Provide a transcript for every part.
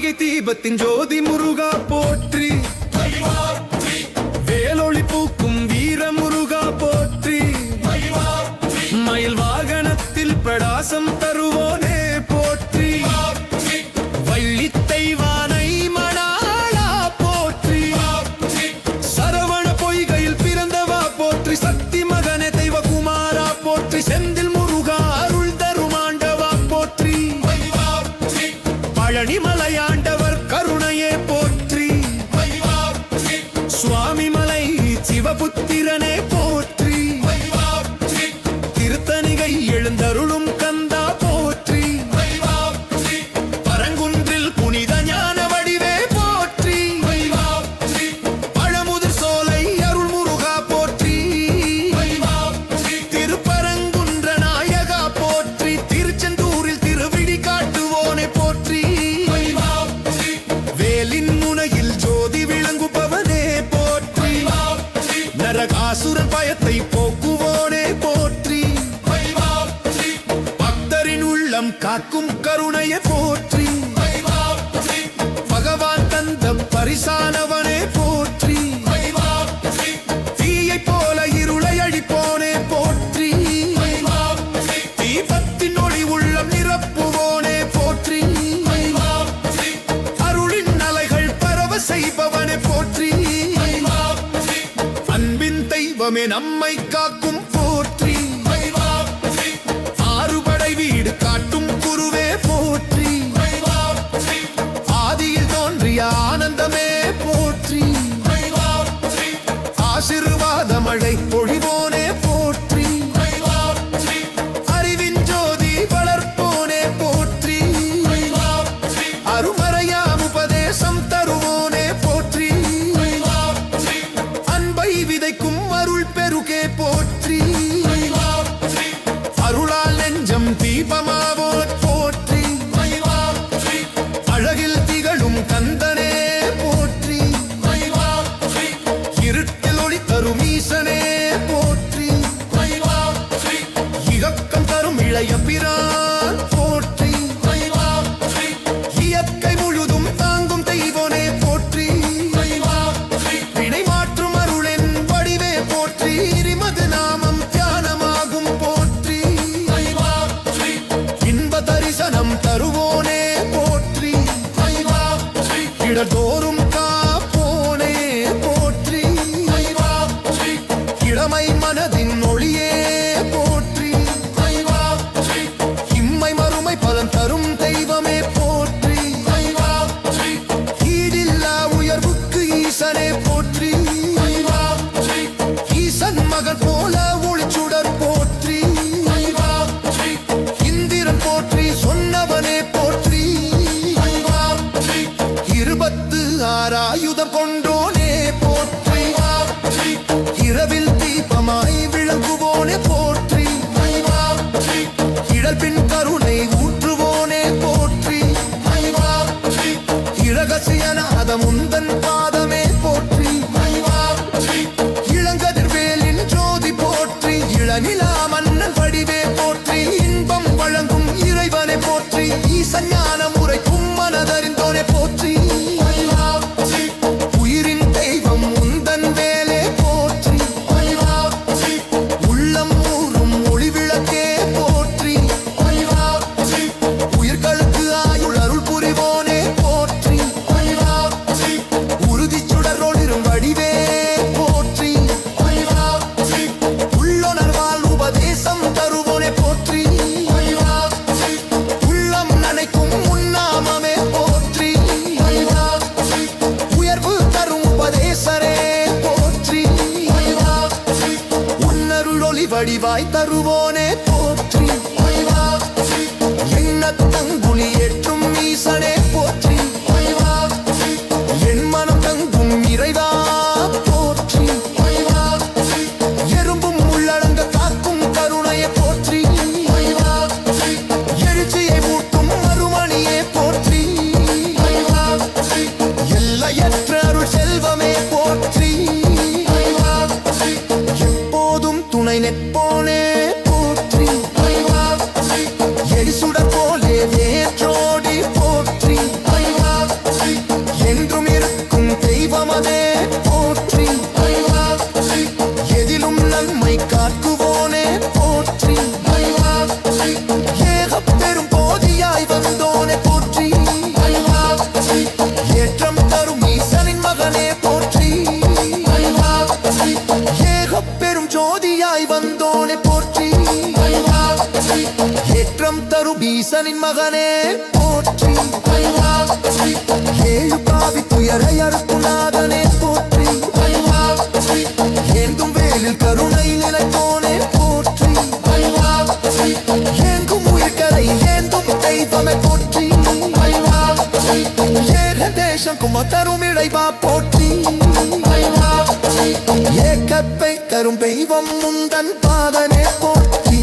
கார்த்திகை தீபத்தின் ஜோதி முருகா போற்றி, வேலொளி பூக்கும் வீர முருகா போற்றி, மயில் வாகனத்தில் பிரகாசம் தருவோனே போற்றி, வள்ளி தெய்வானை மணாளா போற்றி, சரவண பொய்கையில் பிறந்தவா போற்றி, சக்தி மகனே தெய்வகுமாரா போற்றி, செந்தில் முருகா அருள் தருமாண்டவா போற்றி, பழனி மலையாண்டவர் கருணையே போற்றி, சுவாமி மலை சிவபுத்திரனே போற்றி, திருத்தணிகை எழுந்தருளும் கந்தா போற்றி, பரங்குன்றில் புனித ஞான வடிவே போற்றி, பழமுதிர் சோலை அருள் முருகா போற்றி, திருப்பரங்குன்ற நாயகா போற்றி, திருச்செந்தூரில் திருவிழி காட்டுவோனே போற்றி, வேலின் முனையில் ஜோதி விளங்குபவனே போற்றி, நரகாசுரன் பயத்தை போக்குவோனே போற்றி, பக்தரின் உள்ளம் காக்கும் கருணையை போற்றி, பகவான் தந்த பரிசானவனே போற்றி, தீயை போல இருளை அழிப்போனே போற்றி, தீபத்தின் ஒளி உள்ளம் நிரப்புவோனே போற்றி, அருளின் அலைகள் பரவ செய்பவனே போற்றி, அன்பின் தெய்வமே நம்மை காக்கும் போற்றி, ஆறுபடை வீடு காட்டும் குருவே போற்றி, ஆதியில் தோன்றிய ஆனந்தமே போற்றி, ஆசீர்வாத மழை பொழிவோனே போற்றி, அறிவின் ஜோதி வளர்ப்போனே போற்றி, அருமறையாம் உபதேசம் தருவோனே போற்றி, அன்பை விதைக்கும் அருள் பெருகே போற்றி, அருளால் நெஞ்சம் தீபமாவோ போற்றி, அழகில் திகழும் கந்தனே போற்றி, இருட்டில் ஒளி தரும் ஈசனே போற்றி, இகக்கம் தரும் இளைய பிரான் போற்றி, இயற்கை முழுதும் தாங்கும் தெய்வனே போற்றி, வினை மாற்றும் அருளின் வடிவே போற்றி, இரிமது நாமம் தியானமாகும் போற்றி, இன்ப தரிசனம் தருவோனே போற்றி, இடதோறும் காப்போனே போற்றி, இளமை மனதின் ஒளியே போற்றி, இம்மை மறுமை பலன் தரும் தெய்வமே போற்றி, ஈடில்லா உயர்வுக்கு ஈசனே போற்றி, ஈசன் மகன் போல ஒளிச்சுடர் போற்றி, இந்திரன் போற்றி சொன்னவனே போற்றி, 26 ஆயுதம் கொண்டோனே போற்றி, இரவில் தீபமாய் விளங்குவோனே போற்றி, இடர்பின் கருணை ஊற்றுவோனே போற்றி, இரகசியநாத முந்தன் பாதமே போற்றி, இளங்கதிர்வேலின் ஜோதி போற்றி, இளநிலா மன்னன் வடிவே போற்றி, இன்பம் வழங்கும் இறைவனை போற்றி, ஈசஞான முறைக்கும் மனதறிந்தோனே போற்றி, உயிரின் தெய்வம் உந்தன் வேலே போற்றி, உள்ளம் ஊறும் ஒளி விளக்கே போற்றி, உயிர்களுக்கு ஆயுள் அருள் புரிவோனே போற்றி, உறுதி சுடர் ஒளிரும் வடிவே போற்றி, உள்ளுணர்வால் உபதேசம் தருவோனே போற்றி, உள்ளம் நனைக்கும் உன்னாமமே போற்றி, உயர்வு தரும் உபதேசரே போற்றி, உன்னருள் ஒளி வடிவாய் தருவோனே போற்றி, எண்ணத்தங்குனி ஏற்றும் ஈசனே போற்றி, என் மனம் தங்கும் இறைவா போற்றி, எறும்பும் உள்ளடங்க காக்கும் கருணையை போற்றி, எழுச்சியை ஊட்டும் மறுமணியே போற்றி, எல்லையற்ற அருள் செல்வமே போற்றி, எப்போதும் துணை நிற்போனே தரும் ஈசனின் மகனே போற்றி ஏழு பாவி துயரை அறுக்கும் நாதனே போற்றி ஏந்தும் வேலில் கருணை நிலைத்தோனே போற்றி ஏங்கும் உயிர்களை ஏந்தும் தெய்வமே போற்றி ஏக தேசம் குமத்தரும் இழைவா போற்றி ஏக்கப்பை தரும் தெய்வம் முந்தன் பாதனே போற்றி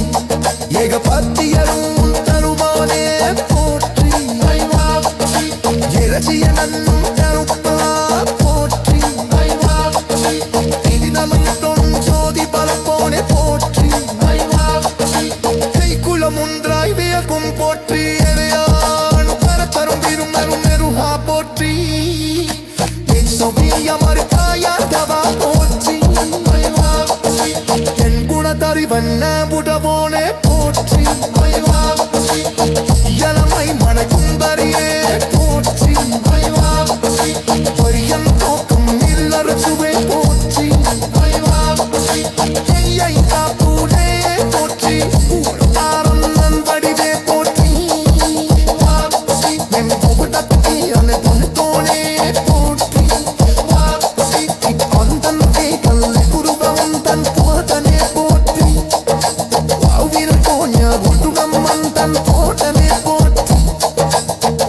ஏக பத்தியரும் தருவானே போற்றி இறைச்சிய நன்னும் தருப்பா போற்றி தினமையத்தோன் ஜோதி பலப்போனே போற்றி கைக்குளம் ஒன்றாய் வியக்கும் போற்றி எதையானு தரும் விரும் நரும் நெருகா போற்றி மறுத்தாயாதவா போற்றி என் குணத்தறிவண்ண புடவோனே போற்றி இளமை மனக்கும்பரியே போற்றி பரியன் தோக்கும் இல்லறச்சுவே போற்றி ஐயை காப்பூனே போற்றி ஆரம் நண்படிவே போற்றி என் புகழத்தை அனை பொண்ணோனே போற்றி அந்தன் கேட்கல் குருபவன் தன் போதனே போற்றி வாவின் போஞ்ச ஒட்டுகம் மந்தன் போட்டனே போற்றி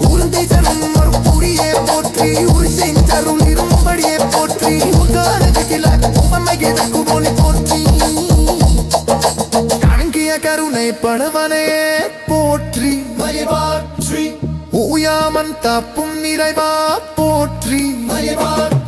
உறுதி தரும் மறுபடியே போற்றி உரி செஞ்சருள் இரும்படியே போற்றி உகாரகில உண்மை எதற்கு போனே போற்றி அங்கிய கருணை படவனே போற்றி மயவாற்றி ஊயாமன் தப்பும் நிறைவா போற்றி மயவாற்றி